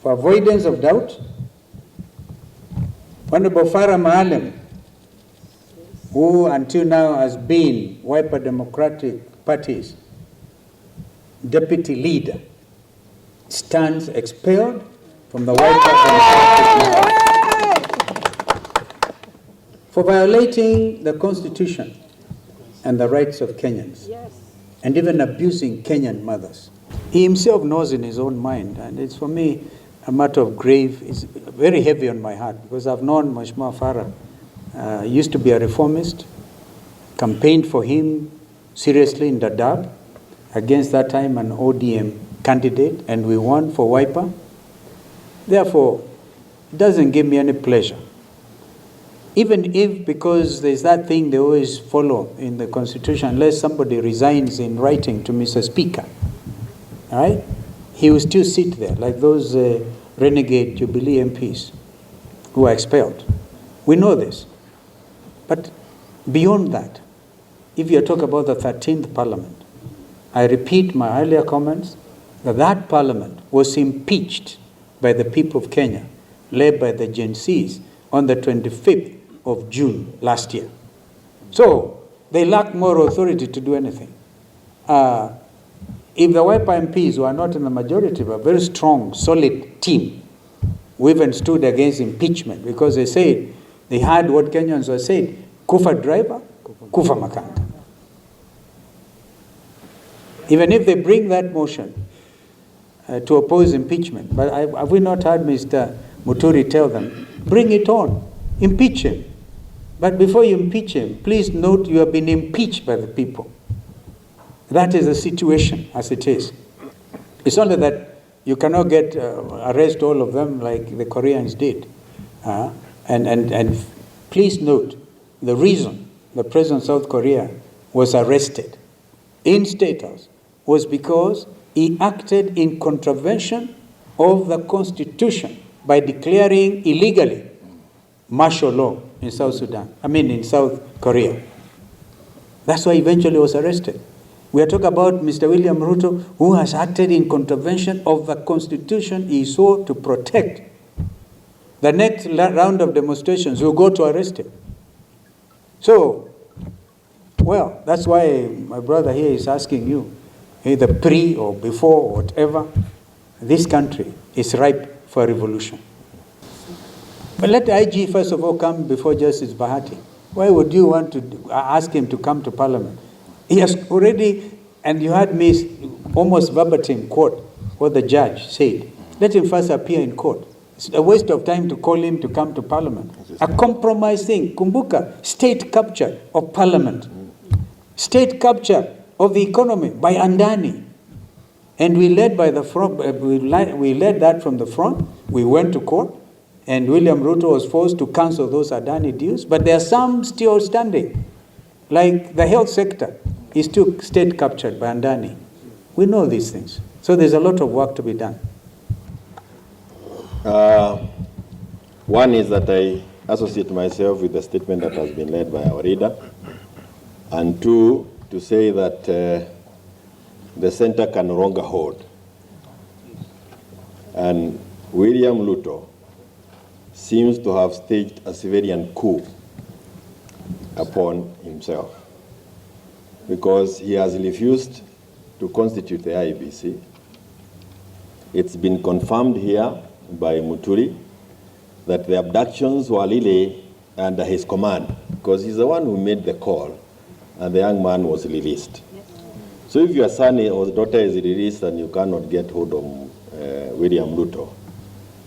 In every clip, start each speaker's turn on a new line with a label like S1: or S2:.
S1: For avoidance of doubt, Honorable MAALIM, who until now has been WIPER Democratic Party's deputy leader, stands expelled from the WIPER for violating the Constitution and the rights of Kenyans, and even abusing Kenyan mothers. He himself knows in his own mind, and it's for me a matter of grave, it's very heavy on my heart, because I've known Mheshimiwa Farah, used to be a reformist, campaigned for him seriously in Dadaab, against that time an ODM candidate, and we won for WIPER. Therefore, it doesn't give me any pleasure. Even if, because there's that thing they always follow in the Constitution, unless somebody resigns in writing to Mr. Speaker, all right, he will still sit there, like those renegade Jubilee MPs who are expelled. We know this. But beyond that, if you talk about the 13th Parliament, I repeat my earlier comments, that Parliament was impeached by the people of Kenya, led by the Gen Zs, on the 25th of June last year. So they lack moral authority to do anything. If the WIPER MPs were not in the majority, but a very strong, solid team, we even stood against impeachment, because they said, they had what Kenyans were saying, kufa driver, kufa makanga. Even if they bring that motion to oppose impeachment, but have we not heard Mr. Muturi tell them, bring it on, impeach him. But before you impeach him, please note you have been impeached by the people. That is the situation as it is. It's only that you cannot get arrest all of them like the Koreans did. And please note the reason the President of South Korea was arrested in State House was because he acted in contravention of the Constitution by declaring illegally martial law in South Sudan, in South Korea. That's why eventually he was arrested. We are talking about Mr. William Ruto, who has acted in contravention of the Constitution he sought to protect. The next round of demonstrations will go to arrest him. So, well, that's why my brother here is asking you, either pre or before or whatever, this country is ripe for a revolution. But let the IG first of all come before Justice Bahati. Why would you want to ask him to come to Parliament? He has already, and you had me almost verbatim quote what the judge said. Let him first appear in court. It's a waste of time to call him to come to Parliament. A compromise thing. Kumbuka, state capture of Parliament. State capture of the economy by Andani. And we led by the front, we led that from the front. We went to court, and William Ruto was forced to cancel those Adani deals. But there are some still standing, like the health sector is still state captured by Andani. We know these things. So there's a lot of work to be done.
S2: One is that I associate myself with the statement that has been led by our leader. And two, to say that the center can no longer hold. And William Ruto seems to have staged a civilian coup upon himself, because he has refused to constitute the IEBC. It's been confirmed here by Muturi that the abductions were really under his command, because he's the one who made the call, and the young man was released. So if your son or daughter is released and you cannot get hold of William Ruto,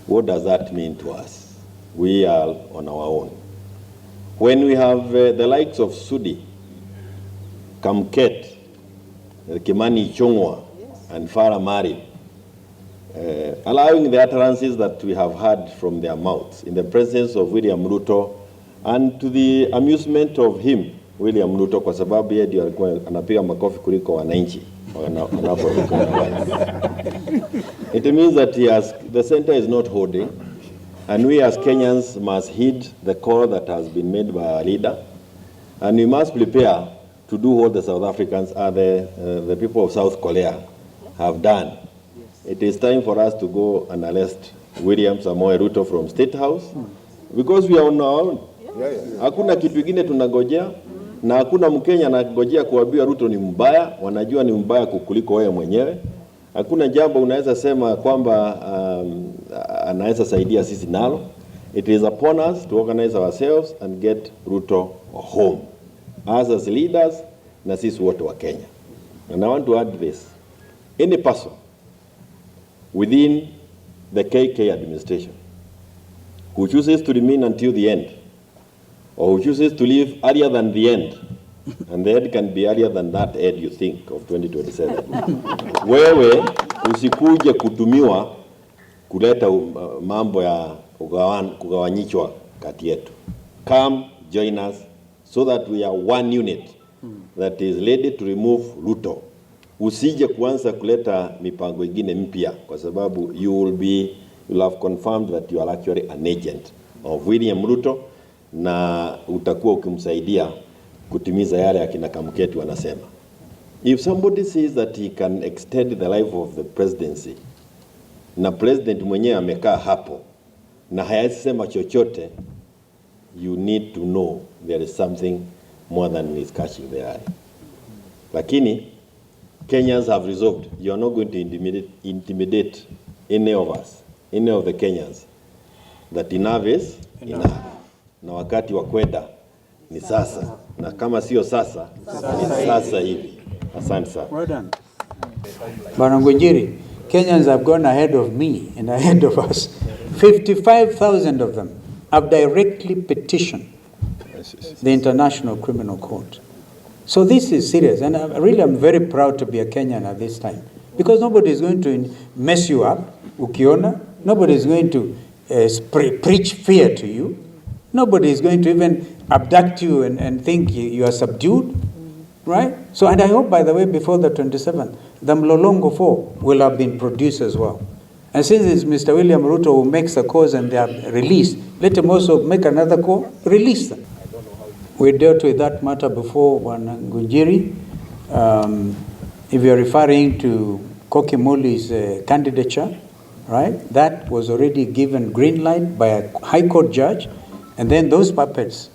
S2: what does that mean to us? We are on our own. When we have the likes of Sudi, Kamket, Kimani Ichung'wah, and Farah Mari, allowing the utterances that we have heard from their mouths in the presence of William Ruto, and to the amusement of him, William Ruto, kwa sababu yeye ndio alikuwa anapiga makofi kuliko wananchi wanapokuwa. It means that the center is not holding, and we as Kenyans must heed the call that has been made by our leader, and we must prepare to do what the South Africans the people of South Korea have done. It is time for us to go and arrest William Samoei Ruto from State House, because we are on our own. Hakuna kitu kingine tunagojea, na hakuna Mkenya anagojea kuambiwa Ruto ni mbaya. Wanajua ni mbaya kukuliko wewe mwenyewe. Hakuna jambo unaweza sema kwamba anaweza saidia sisi nalo. It is upon us to organize ourselves and get Ruto home as leaders na sisi wote wa Kenya. And I want to add this: any person within the KK administration who chooses to remain until the end, or who chooses to leave earlier than the end, and the end can be earlier than that end you think of 2027. Wewe usikuje kutumiwa kuleta mambo ya kugawanyishwa kati yetu. Come join us so that we are one unit that is ready to remove Ruto. Usije kuanza kuleta mipango ingine mpya, kwa sababu you will have confirmed that you are actually an agent of William Ruto, na utakuwa ukimsaidia kutimiza yale akina Kamketi wanasema. If somebody says that he can extend the life of the presidency, na president mwenyewe amekaa hapo na hayasema chochote, you need to know there is something more than is catching the eye. Lakini Kenyans have resolved, you are not going to intimidate any of us, any of the Kenyans, that enough is enough. Na wakati wa kwenda ni sasa, na kama sio sasa ni sasa hivi. Asante sana.
S1: Well done. Bwana Ngunjiri, Kenyans have gone ahead of me and ahead of us. 55,000 of them have directly petitioned the International Criminal Court. So this is serious, and I'm very proud to be a Kenyan at this time, because nobody is going to mess you up, ukiona. Nobody is going to preach fear to you. Nobody is going to even abduct you and think you are subdued, right? So, and I hope, by the way, before the 27th, the Mlolongo 4 will have been produced as well. And since it's Mr. William Ruto who makes a cause and they are released, let him also make another call, release them. We dealt with that matter before, Ngunjiri. If you're referring to Koki Muli's candidature, right, that was already given green light by a High Court judge, and then those puppets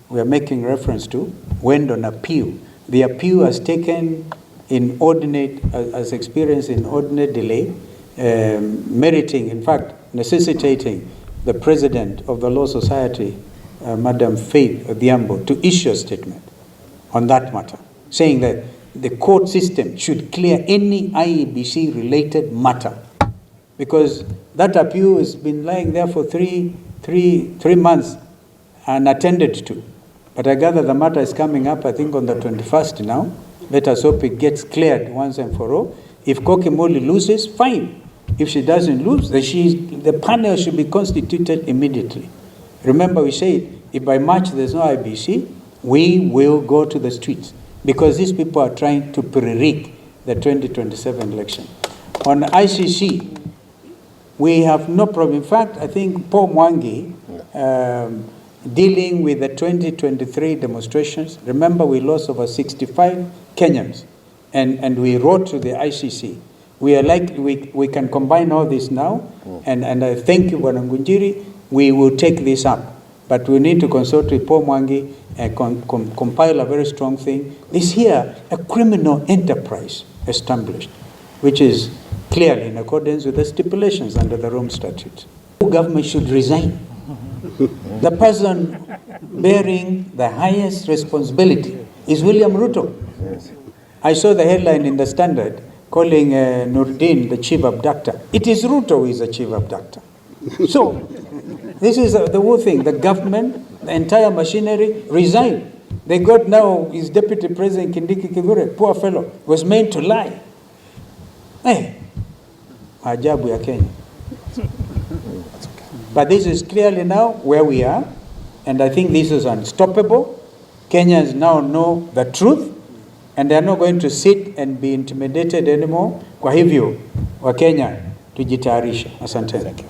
S1: we are making reference to went on appeal. The appeal has taken has experienced inordinate delay, meriting, in fact, necessitating the president of the Law Society, Madam Faith Odhiambo, to issue a statement on that matter, saying that the court system should clear any IEBC-related matter, because that appeal has been lying there for three months unattended to. But I gather the matter is coming up, I think, on the 21st now. Let us hope it gets cleared once and for all. If Koki Muli loses, fine. If she doesn't lose, the panel should be constituted immediately. Remember, we said, if by March there's no IBC, we will go to the streets, because these people are trying to pre-rig the 2027 election. On ICC, we have no problem. In fact, I think Paul Mwangi, dealing with the 2023 demonstrations, remember we lost over 65 Kenyans, and we wrote to the ICC. We are we can combine all this now, and I thank you, Bwana Ngunjiri. We will take this up, but we need to consult with Paul Mwangi and compile a very strong thing. This here, a criminal enterprise established, which is clearly in accordance with the stipulations under the Rome Statute. The government should resign. The person bearing the highest responsibility is William Ruto. I saw the headline in the Standard calling Nurdin the chief abductor. It is Ruto who is the chief abductor. So, this is the whole thing. The government, the entire machinery resigned. They got now his deputy president, Kindiki Kithure, poor fellow, was meant to lie. Hey, ajabu ya Kenya. But this is clearly now where we are, and I think this is unstoppable. Kenyans now know the truth, and they are not going to sit and be intimidated anymore. Kwa hivyo, wa Kenya, tujitayarishe. Asante.